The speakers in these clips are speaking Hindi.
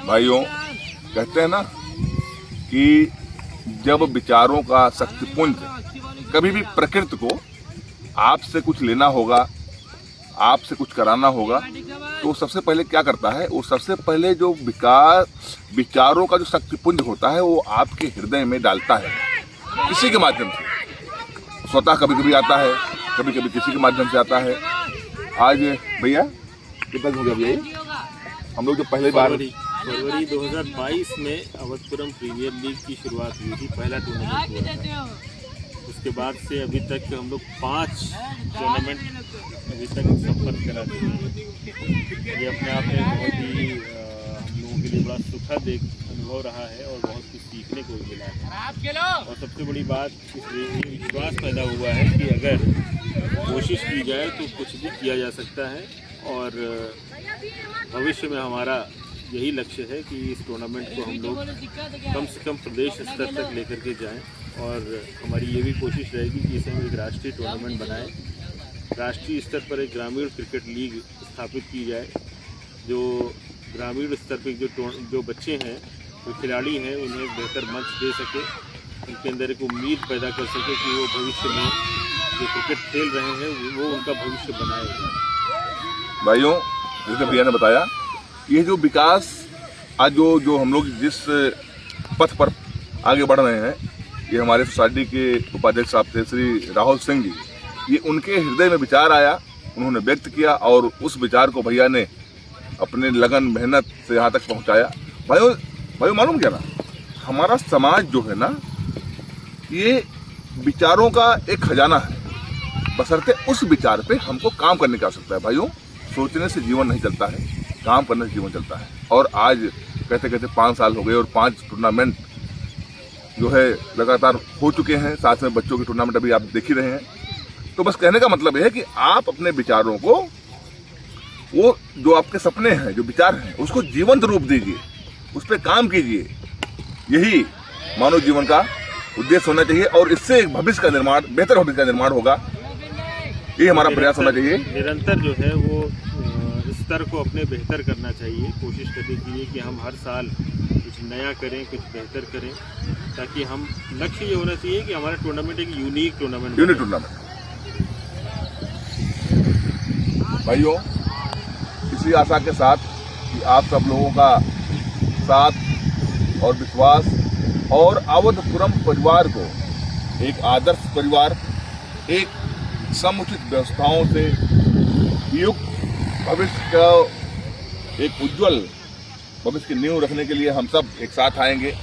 भाइयों, कहते हैं ना कि जब विचारों का शक्तिपुंज कभी भी प्रकृति को आपसे कुछ लेना होगा, आपसे कुछ कराना होगा, तो सबसे पहले क्या करता है? वो सबसे पहले जो विचारों का जो शक्तिपुंज होता है वो आपके हृदय में डालता है, किसी के माध्यम से। स्वतः कभी कभी आता है, कभी कभी किसी के माध्यम से आता है। आज भैया कितना हो गया भैया? हम लोग जो पहले बार फरवरी 2022 में अवधपुरम प्रीमियर लीग की शुरुआत हुई थी, पहला टूर्नामेंट हुआ था। उसके बाद से अभी तक हम लोग 5 टूर्नामेंट अभी तक संपन्न करा चुके हैं। ये अपने आप में बहुत ही हम लोगों के लिए बड़ा सुखद एक अनुभव रहा है और बहुत कुछ सीखने को भी मिला है। और सबसे बड़ी बात इसलिए विश्वास पैदा हुआ है कि अगर कोशिश की जाए तो कुछ भी किया जा सकता है। और भविष्य में हमारा यही लक्ष्य है कि इस टूर्नामेंट को हम लोग कम से कम प्रदेश स्तर तक लेकर के जाएं। और हमारी ये भी कोशिश रहेगी कि इसे हम एक राष्ट्रीय टूर्नामेंट बनाएं। राष्ट्रीय स्तर पर एक ग्रामीण क्रिकेट लीग स्थापित की जाए, जो ग्रामीण स्तर पर जो बच्चे हैं, जो खिलाड़ी हैं, उन्हें बेहतर मंच दे सके, उनके अंदर एक उम्मीद पैदा कर सके कि वो भविष्य में जो क्रिकेट खेल रहे हैं वो उनका भविष्य बनाएगा। भाइयों, जैसे भैया ने बताया, ये जो विकास आज जो हम लोग जिस पथ पर आगे बढ़ रहे हैं, ये हमारे सोसाइटी के उपाध्यक्ष साहब थे श्री राहुल सिंह जी। ये उनके हृदय में विचार आया, उन्होंने व्यक्त किया और उस विचार को भैया ने अपने लगन मेहनत से यहाँ तक पहुँचाया। भाइयों मालूम क्या ना, हमारा समाज जो है ना, ये विचारों का एक खजाना है, बशर्ते उस विचार पे हमको काम करने की आवश्यकता है। भाइयों, सोचने से जीवन नहीं चलता है, काम करने से जीवन चलता है। और आज कहते कहते 5 साल हो गए और 5 टूर्नामेंट जो है लगातार हो चुके हैं। साथ में बच्चों के टूर्नामेंट अभी आप देख ही रहे हैं। तो बस कहने का मतलब यह है कि आप अपने विचारों को, वो जो आपके सपने हैं, जो विचार हैं, उसको जीवंत रूप दीजिए, उस पर काम कीजिए। यही मानव जीवन का उद्देश्य होना चाहिए और इससे एक भविष्य का निर्माण, बेहतर भविष्य का निर्माण होगा। ये हमारा प्रयास होना चाहिए। निरंतर जो है वो स्तर को अपने बेहतर करना चाहिए। कोशिश करनी चाहिए कि हम हर साल कुछ नया करें, कुछ बेहतर करें, ताकि हम लक्ष्य ये होना चाहिए कि हमारा टूर्नामेंट एक यूनिक टूर्नामेंट। भाइयों, इसी आशा के साथ कि आप सब लोगों का साथ और विश्वास और अवधपुरम परिवार को एक आदर्श परिवार, एक समुचित व्यवस्थाओं से युक्त भविष्य का एक उज्जवल भविष्य की नींव रखने के लिए हम सब एक साथ आएंगे,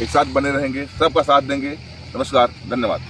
एक साथ बने रहेंगे, सबका साथ देंगे। नमस्कार, धन्यवाद।